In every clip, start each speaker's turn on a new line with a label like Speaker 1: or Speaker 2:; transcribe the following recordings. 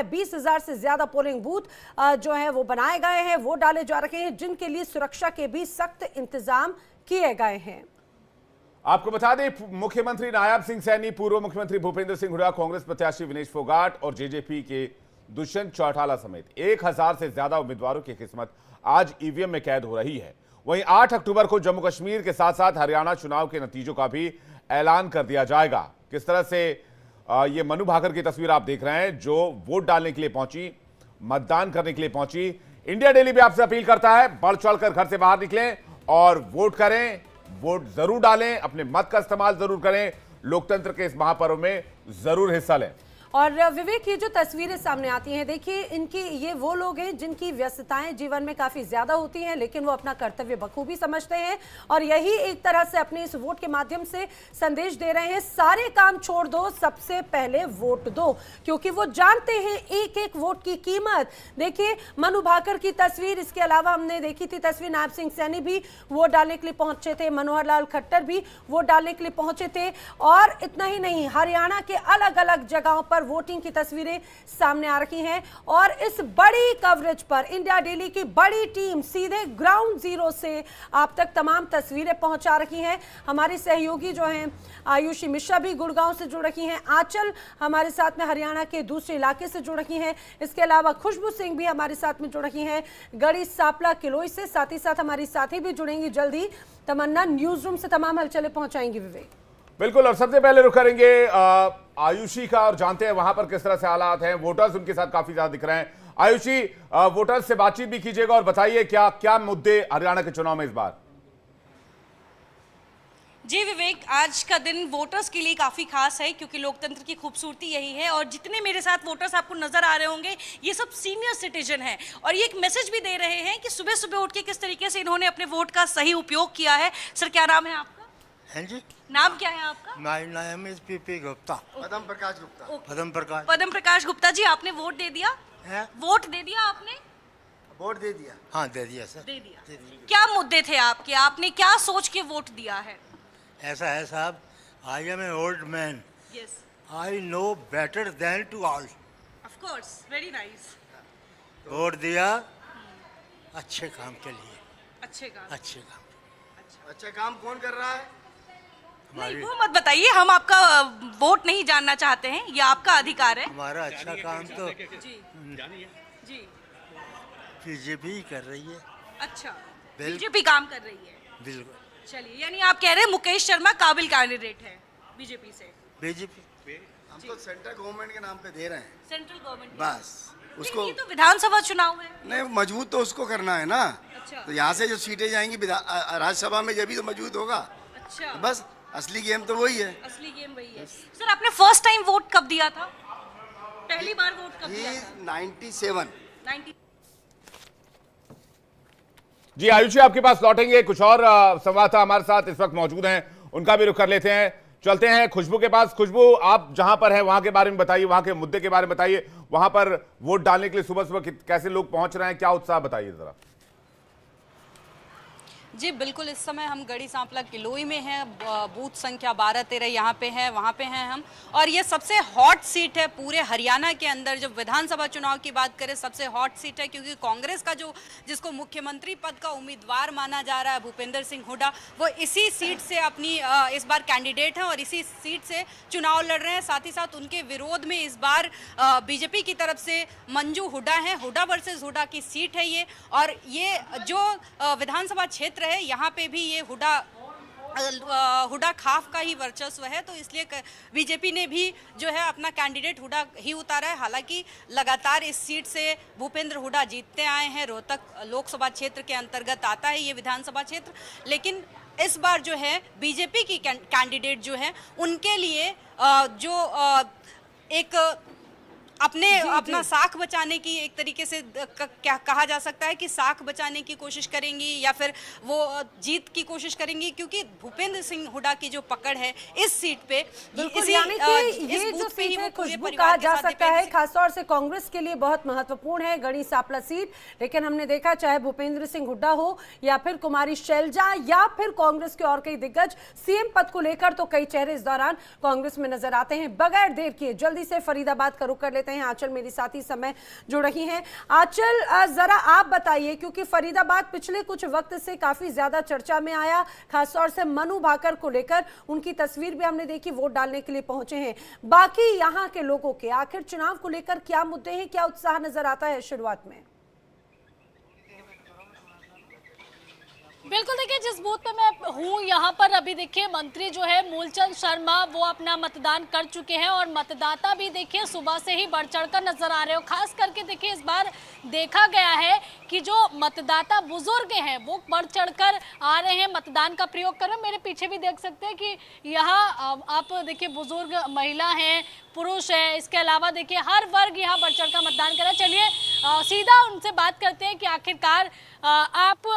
Speaker 1: है 20,000 से ज्यादा पोलिंग बूथ जो है वो बनाए गए हैं, वोट डाले जा रहे हैं, जिनके लिए सुरक्षा के भी सख्त इंतजाम किए गए हैं।
Speaker 2: आपको बता दें, मुख्यमंत्री नायब सिंह सैनी, पूर्व मुख्यमंत्री भूपेंद्र सिंह हुड्डा, कांग्रेस प्रत्याशी विनेश फोगाट और जेजेपी के दुष्यंत चौटाला समेत 1000 से ज्यादा उम्मीदवारों की किस्मत आज ईवीएम में कैद हो रही है। वहीं 8 अक्टूबर को जम्मू कश्मीर के साथ साथ हरियाणा चुनाव के नतीजों का भी ऐलान कर दिया जाएगा। किस तरह से ये मनु भाकर की तस्वीर आप देख रहे हैं, जो वोट डालने के लिए पहुंची, मतदान करने के लिए पहुंची। इंडिया डेली भी आपसे अपील करता है, बढ़ चढ़कर घर से बाहर निकलें और वोट करें, वोट जरूर डालें, अपने मत का इस्तेमाल जरूर करें, लोकतंत्र के इस महापर्व में जरूर हिस्सा लें।
Speaker 1: और विवेक, ये जो तस्वीरें सामने आती हैं, देखिए इनकी, ये वो लोग हैं जिनकी व्यस्तताएं जीवन में काफी ज्यादा होती हैं, लेकिन वो अपना कर्तव्य बखूबी समझते हैं और यही एक तरह से अपने इस वोट के माध्यम से संदेश दे रहे हैं, सारे काम छोड़ दो, सबसे पहले वोट दो, क्योंकि वो जानते हैं एक एक वोट की कीमत। देखिए मनु भाकर की तस्वीर, इसके अलावा हमने देखी थी तस्वीर, नायब सिंह सैनी भी वोट डालने के लिए पहुंचे थे, मनोहर लाल खट्टर भी वोट डालने के लिए पहुंचे थे, और इतना ही नहीं, हरियाणा के अलग अलग जगहों पर वोटिंग की तस्वीरें सामने आ रही हैं। और इस बड़ी कवरेज पर इंडिया डेली की बड़ी टीम सीधे ग्राउंड जीरो से आप तक तमाम तस्वीरें पहुंचा रही हैं। हमारी सहयोगी जो हैं आयुषी मिश्रा भी गुड़गांव से जुड़ रही हैं, आंचल हमारे साथ में हरियाणा के दूसरे इलाके से जुड़ रही हैं, इसके अलावा खुशबू सिंह भी हमारे साथ में जुड़ रही हैं गढ़ी सांपला किलोई से, साथ ही साथ हमारी साथी भी जुड़ेंगी जल्दी, तमन्ना न्यूज रूम से तमाम हलचलें पहुंचाएंगी। विवेक
Speaker 2: बिल्कुल, और सबसे पहले रुख करेंगे आयुषी का और जानते हैं वहां पर किस तरह से हालात हैं। वोटर्स उनके साथ काफी ज्यादा दिख रहे हैं। आयुषी, वोटर्स से बातचीत भी कीजिएगा और बताइए क्या क्या मुद्दे हरियाणा के चुनाव में इस बार।
Speaker 3: जी विवेक, आज का दिन वोटर्स के लिए काफ़ी खास है, क्योंकि लोकतंत्र की खूबसूरती यही है। और जितने मेरे साथ वोटर्स आपको नजर आ रहे होंगे, ये सब सीनियर सिटीजन हैं और ये एक मैसेज भी दे रहे हैं कि सुबह सुबह उठ के किस तरीके से इन्होंने अपने वोट का सही उपयोग किया है। सर, क्या नाम है आपका?
Speaker 4: हैं जी,
Speaker 3: नाम क्या है आपका?
Speaker 4: My name is P P Gupta.
Speaker 5: Padam Prakash Gupta.
Speaker 3: Padam Prakash Gupta ji, आपने वोट दे दिया?
Speaker 4: है?
Speaker 3: वोट दे दिया आपने?
Speaker 5: वोट दे दिया?
Speaker 4: हाँ, दे दिया सर।
Speaker 3: दे दिया। क्या मुद्दे थे आपके? आपने क्या सोच के वोट दिया है?
Speaker 4: ऐसा है साहब, I am a old man,
Speaker 3: yes,
Speaker 4: I know better than to all.
Speaker 3: Of course, very nice.
Speaker 4: Vote दिया अच्छे काम के लिए।
Speaker 3: अच्छे काम।
Speaker 5: अच्छा काम कौन कर रहा है?
Speaker 3: नहीं, वो मत बताइए, हम आपका वोट नहीं जानना चाहते हैं, ये आपका अधिकार है।
Speaker 4: हमारा अच्छा काम तो
Speaker 3: जी जी,
Speaker 4: बीजेपी कर रही है।
Speaker 3: अच्छा,
Speaker 4: बिल्कुल।
Speaker 3: बीजेपी काम कर रही है।
Speaker 4: बिल्कुल।
Speaker 3: चलिए, यानी आप कह रहे हैं मुकेश शर्मा काबिल कैंडिडेट है बीजेपी से?
Speaker 4: बीजेपी
Speaker 5: हम तो सेंट्रल गवर्नमेंट के नाम पे दे रहे हैं।
Speaker 3: सेंट्रल गवर्नमेंट
Speaker 5: बस उसको,
Speaker 3: ये तो विधानसभा चुनाव है।
Speaker 5: नहीं, मजबूत तो उसको करना है ना।
Speaker 3: अच्छा।
Speaker 5: तो यहाँ से जो सीटें जाएंगी राज्यसभा में, जब भी तो मजबूत होगा।
Speaker 3: अच्छा,
Speaker 5: तो बस असली गेम तो वही है।
Speaker 3: असली गेम वही है। सर, आपने फर्स्ट टाइम वोट कब दिया था? पहली बार वोट कब दिया था?
Speaker 5: 97।
Speaker 3: 90।
Speaker 2: जी आयुषी, आपके पास लौटेंगे, कुछ और संवाददाता हमारे साथ इस वक्त मौजूद हैं, उनका भी रुख कर लेते हैं। चलते हैं खुशबू के पास। खुशबू, आप जहां पर हैं वहां के बारे में बताइए, वहां के मुद्दे के बारे में बताइए, वहां पर वोट डालने के लिए सुबह सुबह कैसे लोग पहुंच रहे हैं, क्या उत्साह, बताइए जरा।
Speaker 6: जी बिल्कुल, इस समय हम गढ़ी सांपला किलोई में हैं, बूथ संख्या 12-13 यहाँ पे है, वहाँ पे हैं हम। और ये सबसे हॉट सीट है पूरे हरियाणा के अंदर। जब विधानसभा चुनाव की बात करें, सबसे हॉट सीट है, क्योंकि कांग्रेस का जिसको मुख्यमंत्री पद का उम्मीदवार माना जा रहा है, भूपेंद्र सिंह हुड्डा, वो इसी सीट से अपनी इस बार कैंडिडेट हैं और इसी सीट से चुनाव लड़ रहे हैं। साथ ही साथ उनके विरोध में इस बार बीजेपी की तरफ से मंजू हुड्डा हैं। हुड्डा वर्सेस हुड्डा की सीट है ये, और ये जो विधानसभा क्षेत्र है, यहाँ पे भी ये हुड्डा खाफ का ही वर्चस्व है, तो इसलिए बीजेपी ने भी जो है अपना कैंडिडेट हुड्डा ही उतारा है। हालांकि लगातार इस सीट से भूपेंद्र हुड्डा जीतते आए हैं। रोहतक लोकसभा क्षेत्र के अंतर्गत आता है ये विधानसभा क्षेत्र, लेकिन इस बार जो है बीजेपी की कैंडिडेट जो है उनके लिए जो एक अपना साख बचाने की, एक तरीके से क्या कहा जा सकता है कि साख बचाने की कोशिश करेंगी या फिर वो जीत की कोशिश करेंगी, क्योंकि भूपेंद्र सिंह हुड्डा की जो पकड़ है इस सीट पे,
Speaker 1: ये जो सीट है खुशबू कहा जा सकता है, खासतौर से कांग्रेस के लिए बहुत महत्वपूर्ण है गढ़ी सांपला सीट। लेकिन हमने देखा, चाहे भूपेंद्र सिंह हुड्डा हो या फिर कुमारी शैलजा या फिर कांग्रेस के और कई दिग्गज, सीएम पद को लेकर तो कई चेहरे इस दौरान कांग्रेस में नजर आते हैं। बगैर देर किए जल्दी से फरीदाबाद का रुख कर लेते हैं। लेते हैं। आंचल मेरी साथी समय जुड़ रही हैं। आंचल, जरा आप बताइए, क्योंकि फरीदाबाद पिछले कुछ वक्त से काफी ज्यादा चर्चा में आया, खासतौर से मनु भाकर को लेकर। उनकी तस्वीर भी हमने देखी, वोट डालने के लिए पहुंचे हैं। बाकी यहाँ के लोगों के आखिर चुनाव को लेकर क्या मुद्दे हैं, क्या उत्साह नजर आता है शुरुआत में?
Speaker 7: बिल्कुल, देखिए जिस बूथ पे मैं हूँ यहाँ पर अभी देखिए मंत्री जो है मूलचंद शर्मा वो अपना मतदान कर चुके हैं और मतदाता भी देखिए सुबह से ही बढ़ चढ़कर नजर आ रहे हो। खास करके देखिए इस बार देखा गया है कि जो मतदाता बुजुर्ग हैं वो बढ़ चढ़कर आ रहे हैं, मतदान का प्रयोग कर रहे हैं। मेरे पीछे भी देख सकते हैं कि यहाँ आप देखिए बुजुर्ग महिला हैं, पुरुष है, इसके अलावा देखिए हर वर्ग यहाँ बढ़ चढ़कर मतदान कर रहा है। चलिए सीधा उनसे बात करते हैं कि आखिरकार आप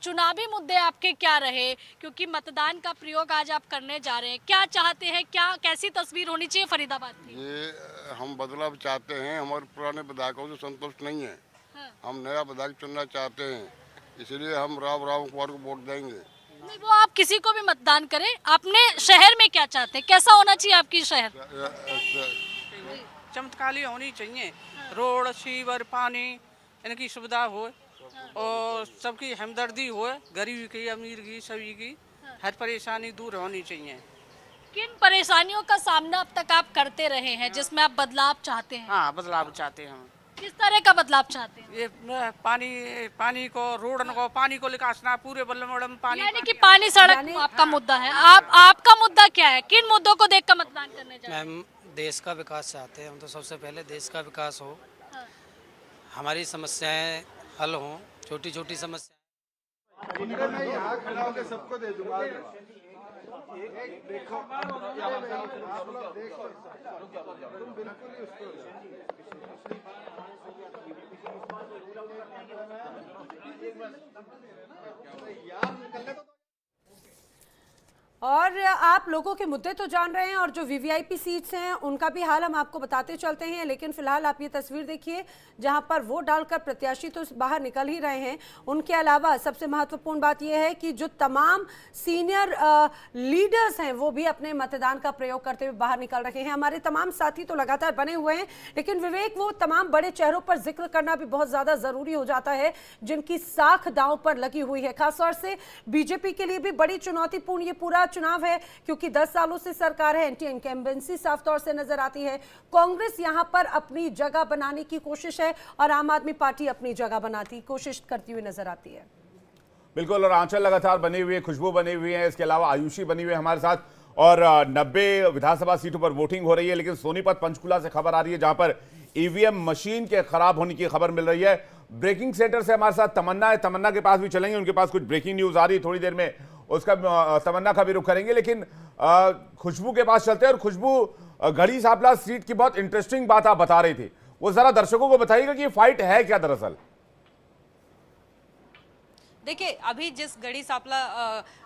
Speaker 7: चुनावी मुद्दे आपके क्या रहे, क्योंकि मतदान का प्रयोग आज आप करने जा रहे हैं। क्या चाहते हैं, क्या कैसी तस्वीर होनी चाहिए फरीदाबाद की?
Speaker 8: ये हम बदलाव चाहते हैं, हमारे पुराने विधायकों से संतुष्ट नहीं है।
Speaker 7: हाँ।
Speaker 8: हम नया विधायक चुनना चाहते हैं, इसलिए हम राव कुमार को वोट देंगे।
Speaker 7: नहीं, वो आप किसी को भी मतदान करें, अपने शहर में क्या चाहते हैं, कैसा होना चाहिए आपकी शहर?
Speaker 9: चमत्कारी होनी चाहिए, रोड, सीवर, पानी, इनकी सुविधा हो और सबकी हमदर्दी हो, गरीब की, अमीर की, सभी की हर परेशानी दूर होनी चाहिए।
Speaker 7: किन परेशानियों का सामना अब तक आप करते रहे हैं जिसमें आप बदलाव चाहते हैं?
Speaker 9: हाँ, बदलाव चाहते हैं हम।
Speaker 7: किस तरह का बदलाव चाहते हैं?
Speaker 9: ये पानी को, रोड को, पानी को निकासना, पूरे बल्लम में पानी,
Speaker 7: यानी कि पानी, सड़क आपका मुद्दा है। आपका मुद्दा क्या है, किन मुद्दों को देखकर मतदान करने जा रहे हैं?
Speaker 10: मैम, देश का विकास चाहते हैं हम, तो सबसे पहले देश का विकास हो, हमारी समस्याएं हल हों, छोटी छोटी समस्या।
Speaker 11: मैं यहाँ खड़ा होकर सबको दे दूंगा। देखो, आप लोग देखो, तुम बिल्कुल ही उसको
Speaker 1: और आप लोगों के मुद्दे तो जान रहे हैं और जो वीवीआईपी सीट्स हैं उनका भी हाल हम आपको बताते चलते हैं। लेकिन फिलहाल आप ये तस्वीर देखिए जहां पर वोट डालकर प्रत्याशी तो बाहर निकल ही रहे हैं। उनके अलावा सबसे महत्वपूर्ण बात यह है कि जो तमाम सीनियर लीडर्स हैं वो भी अपने मतदान का प्रयोग करते हुए बाहर निकल रहे हैं। हमारे तमाम साथी तो लगातार बने हुए हैं, लेकिन विवेक, वो तमाम बड़े चेहरों पर जिक्र करना भी बहुत ज्यादा जरूरी हो जाता है जिनकी साख दांव पर लगी हुई है। खासतौर से बीजेपी के लिए भी बड़ी चुनौतीपूर्ण ये पूरा चुनाव है, क्योंकि 10 सालों से सरकार है, एंटी इनकम्बेंसी साफ तौर से नजर आती है। कांग्रेस यहां पर अपनी जगह बनाने की कोशिश है और आम आदमी पार्टी अपनी जगह बनाती कोशिश करती हुई नजर आती है।
Speaker 2: बिल्कुल, और आंचल लगातार बनी हुई है, खुशबू बनी हुई है, इसके अलावा आयुषी बनी हुई है हमारे साथ, और 90 विधानसभा सीटों पर वोटिंग हो रही है। लेकिन सोनीपत पंचकुला से खबर आ रही है जहां पर ईवीएम मशीन के खराब होने की खबर मिल रही है। ब्रेकिंग सेंटर से हमारे साथ तमन्ना है, तमन्ना के पास भी चलेंगे, उनके पास कुछ ब्रेकिंग न्यूज आ रही है, थोड़ी देर में उसका तमन्ना का भी रुख करेंगे। लेकिन खुशबू के पास चलते हैं। और खुशबू, घड़ी सांपला सीट की बहुत इंटरेस्टिंग बात आप बता रही थी, वो जरा दर्शकों को बताइएगा कि ये फाइट है क्या दरअसल।
Speaker 6: देखिए, अभी जिस गढ़ी सांपला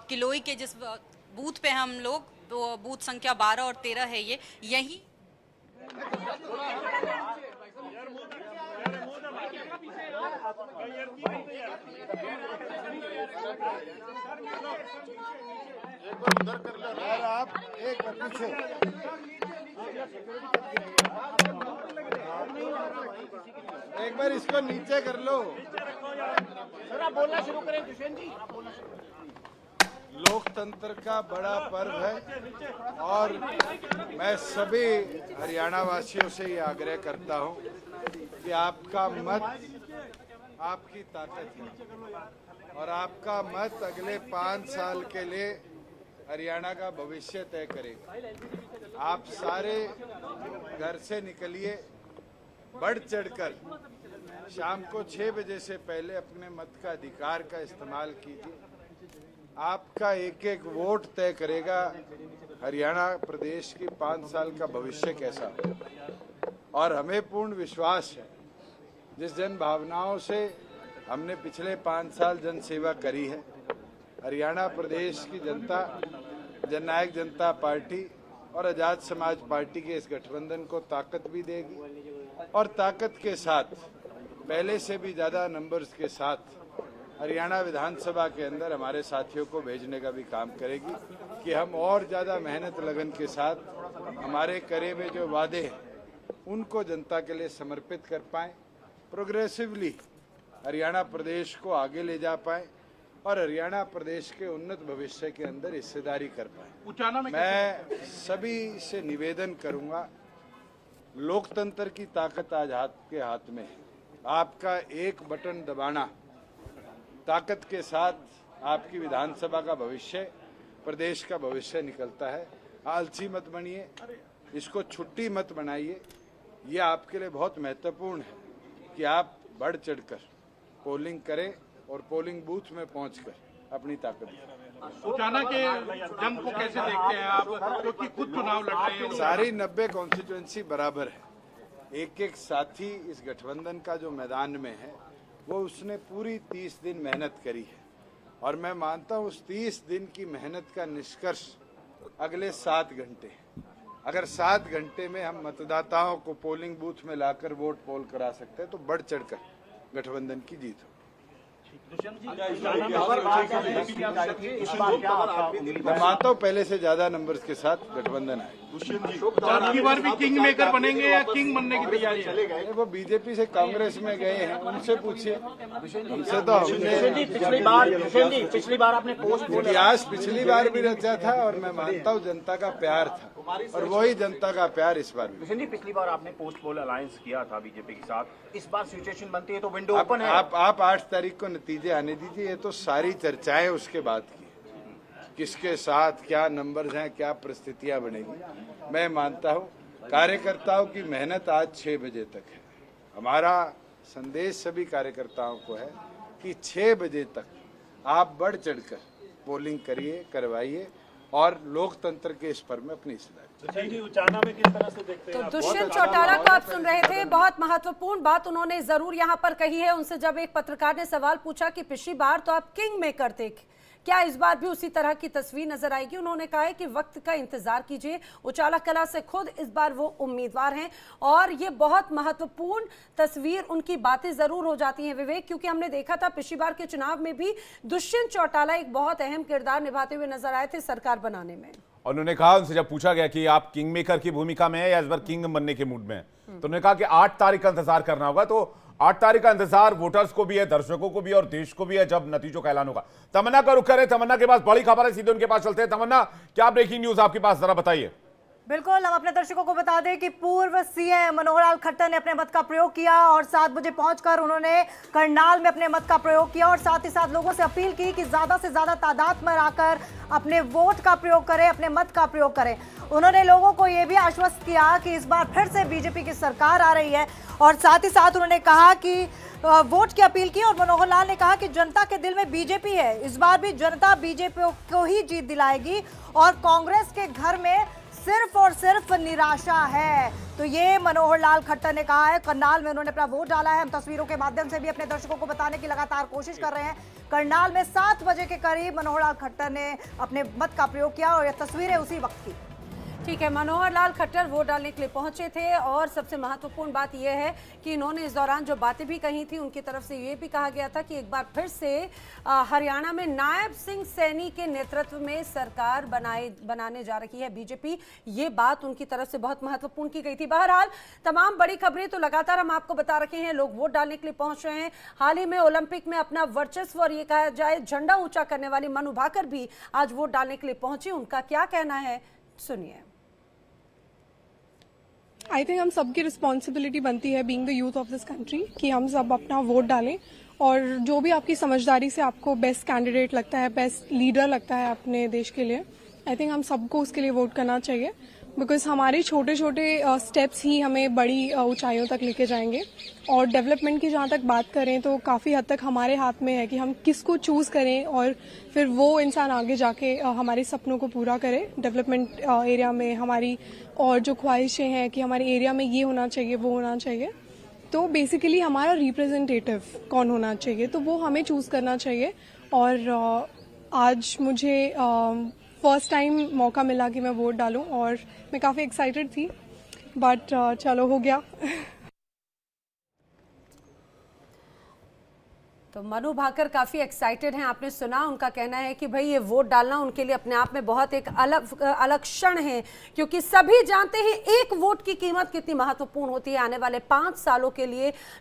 Speaker 6: किलोई के जिस बूथ पे हम लोग, तो बूथ संख्या 12 और 13 है, ये यही
Speaker 11: उधर कर लो यार, आप एक पीछे एक बार इसको नीचे कर लो। बोलना शुरू करें दुष्यंत जी। लोकतंत्र का बड़ा पर्व है और मैं सभी हरियाणा वासियों से ये आग्रह करता हूं कि आपका मत आपकी ताकत है और आपका मत अगले 5 साल के लिए हरियाणा का भविष्य तय करेगा। आप सारे घर से निकलिए, बढ़ चढ़कर शाम को 6 बजे से पहले अपने मत का अधिकार का इस्तेमाल कीजिए। आपका एक एक वोट तय करेगा हरियाणा प्रदेश की 5 साल का भविष्य कैसा है। और हमें पूर्ण विश्वास है, जिस जन भावनाओं से हमने पिछले 5 साल जन सेवा करी है, हरियाणा प्रदेश की जनता जननायक जनता पार्टी और आज़ाद समाज पार्टी के इस गठबंधन को ताकत भी देगी और ताकत के साथ पहले से भी ज़्यादा नंबर्स के साथ हरियाणा विधानसभा के अंदर हमारे साथियों को भेजने का भी काम करेगी कि हम और ज़्यादा मेहनत लगन के साथ हमारे करे में जो वादे हैं उनको जनता के लिए समर्पित कर पाएं, प्रोग्रेसिवली हरियाणा प्रदेश को आगे ले जा पाएं और हरियाणा प्रदेश के उन्नत भविष्य के अंदर हिस्सेदारी कर पाएं। मैं सभी से निवेदन करूंगा, लोकतंत्र की ताकत आज आपके हाथ में है। आपका एक बटन दबाना ताकत के साथ आपकी विधानसभा का भविष्य, प्रदेश का भविष्य निकलता है। आलसी मत बनिए, इसको छुट्टी मत बनाइए। ये आपके लिए बहुत महत्वपूर्ण है कि आप बढ़ चढ़कर पोलिंग करें और पोलिंग बूथ में पहुंचकर अपनी ताकत दिखाएं।
Speaker 12: उचाना के जंग को कैसे देखते हैं आप, क्योंकि खुद चुनाव लड़ रहे हैं?
Speaker 11: सारी 90 कॉन्स्टिट्यूएंसी बराबर है। एक एक साथी इस गठबंधन का जो मैदान में है वो उसने पूरी 30 दिन मेहनत करी है और मैं मानता हूँ उस 30 दिन की मेहनत का निष्कर्ष अगले 7 घंटे। अगर 7 घंटे में हम मतदाताओं को पोलिंग बूथ में लाकर वोट पोल करा सकते हैं तो बढ़ चढ़कर गठबंधन की जीत हो। मैं मानता हूँ पहले से ज्यादा नंबर्स के साथ गठबंधन आए।
Speaker 12: की बार भी किंग मेकर बनेंगे या किंग बनने की तैयारी है?
Speaker 11: वो बीजेपी से कांग्रेस में गए हैं, उनसे पूछिए। उनसे तो हमने
Speaker 12: पिछली बार आपने पोस्ट
Speaker 11: इतिहास पिछली बार भी रचा था और मैं मानता हूँ जनता का प्यार था और वही जनता का प्यार इस बार भी।
Speaker 12: पिछली बार आपने पोस्ट पोल अलायंस किया था बीजेपी के साथ, इस बार सिचुएशन बनती है तो विंडो ओपन है।
Speaker 11: आप 8 तारीख को नतीजे आने दीजिए। ये तो सारी चर्चाएं उसके बाद की, किसके साथ क्या नंबर्स हैं, क्या परिस्थितियां बनेगी। मैं मानता हूं कार्यकर्ताओं की मेहनत आज 6 बजे तक है। हमारा संदेश सभी कार्यकर्ताओं को है कि 6 बजे तक आप बढ़ चढ़कर पोलिंग करिए, करवाइए और लोकतंत्र के इस पर्व में अपनी हिस्सेदारी।
Speaker 12: उचाना में किस तरह से देखते हैं?
Speaker 1: तो दुष्यंत चौटाला को आप सुन रहे थे। बहुत महत्वपूर्ण बात उन्होंने जरूर यहाँ पर कही है। उनसे जब एक पत्रकार ने सवाल पूछा कि पिछली बार तो आप किंग मेकर थे, क्या इस बार भी उसी तरह की तस्वीर नजर आएगी, उन्होंने कहा है कि वक्त का इंतजार कीजिए। उजाला कला से खुद इस बार वो उम्मीदवार हैं और ये बहुत महत्वपूर्ण तस्वीर, उनकी बातें जरूर हो जाती हैं विवेक, क्योंकि हमने देखा था पिछली बार के चुनाव में भी दुष्यंत चौटाला एक बहुत अहम किरदार निभाते हुए नजर आए थे सरकार बनाने में।
Speaker 2: और उन्होंने कहा, उनसे जब पूछा गया कि आप किंग मेकर की भूमिका में है या इस बार किंग बनने के मूड में है, तो उन्होंने कहा कि 8 तारीख का इंतजार करना होगा। तो 8 तारीख का इंतजार वोटर्स को भी है, दर्शकों को भी है और देश को भी है जब नतीजों का ऐलान होगा। तमन्ना का रुख करें, तमन्ना के पास बड़ी खबर है, सीधे उनके पास चलते हैं। तमन्ना, क्या ब्रेकिंग न्यूज आपके पास, जरा बताइए।
Speaker 13: बिल्कुल, हम अपने दर्शकों को बता दें कि पूर्व सीएम मनोहर लाल खट्टर ने अपने मत का प्रयोग किया और 7 बजे पहुंचकर उन्होंने करनाल में अपने मत का प्रयोग किया और साथ ही साथ लोगों से अपील की कि ज्यादा से ज्यादा तादाद में आकर अपने वोट का प्रयोग करें, अपने मत का प्रयोग करें। उन्होंने लोगों को यह भी आश्वस्त किया कि इस बार फिर से बीजेपी की सरकार आ रही है और साथ ही साथ उन्होंने कहा कि वोट की अपील की और मनोहर लाल ने कहा कि जनता के दिल में बीजेपी है, इस बार भी जनता बीजेपी को ही जीत दिलाएगी और कांग्रेस के घर में सिर्फ और सिर्फ निराशा है। तो ये मनोहर लाल खट्टर ने कहा है। करनाल में उन्होंने अपना वोट डाला है। हम तस्वीरों के माध्यम से भी अपने दर्शकों को बताने की लगातार कोशिश कर रहे हैं। करनाल में 7 बजे के करीब मनोहर लाल खट्टर ने अपने मत का प्रयोग किया और ये तस्वीरें उसी वक्त की।
Speaker 1: ठीक है, मनोहर लाल खट्टर वोट डालने के लिए पहुंचे थे और सबसे महत्वपूर्ण बात यह है कि इन्होंने इस दौरान जो बातें भी कही थी, उनकी तरफ से ये भी कहा गया था कि एक बार फिर से हरियाणा में नायब सिंह सैनी के नेतृत्व में सरकार बनाने जा रही है बीजेपी। ये बात उनकी तरफ से बहुत महत्वपूर्ण की गई थी। बहरहाल तमाम बड़ी खबरें तो लगातार हम आपको बता रखे हैं। लोग वोट डालने के लिए पहुंच रहे हैं। हाल ही में ओलंपिक में अपना वर्चस्व और ये कहा जाए झंडा ऊंचा करने वाली मनु भाकर भी आज वोट डालने के लिए पहुंचे। उनका क्या कहना है, सुनिए।
Speaker 14: आई थिंक हम सबकी रिस्पॉन्सिबिलिटी बनती है being the youth of this country कि हम सब अपना वोट डालें और जो भी आपकी समझदारी से आपको बेस्ट कैंडिडेट लगता है, बेस्ट लीडर लगता है अपने देश के लिए, आई थिंक हम सबको उसके लिए वोट करना चाहिए। बिकॉज हमारे छोटे छोटे स्टेप्स ही हमें बड़ी ऊंचाइयों तक लेके जाएंगे। और डेवलपमेंट की जहाँ तक बात करें तो काफ़ी हद तक हमारे हाथ में है कि हम किसको चूज़ करें और फिर वो इंसान आगे जाके हमारे सपनों को पूरा करे। डेवलपमेंट एरिया में हमारी और जो ख्वाहिशें हैं कि हमारे एरिया में ये होना चाहिए, वो होना चाहिए, तो बेसिकली हमारा रिप्रेजेंटेटिव कौन होना चाहिए, तो वो हमें चूज़ करना चाहिए। और आज मुझे फर्स्ट टाइम मौका मिला कि मैं वोट डालूं और मैं काफ़ी एक्साइटेड थी, बट चलो हो गया।
Speaker 1: तो मनु भाकर काफी एक्साइटेड हैं। आपने सुना, उनका कहना है कि भाई ये वोट डालना उनके लिए अपने आप में बहुत एक अलग क्षण है, क्योंकि सभी जानते हैं एक वोट की कीमत कितनी महत्वपूर्ण होती है। आने वाले 5 सालों के लिए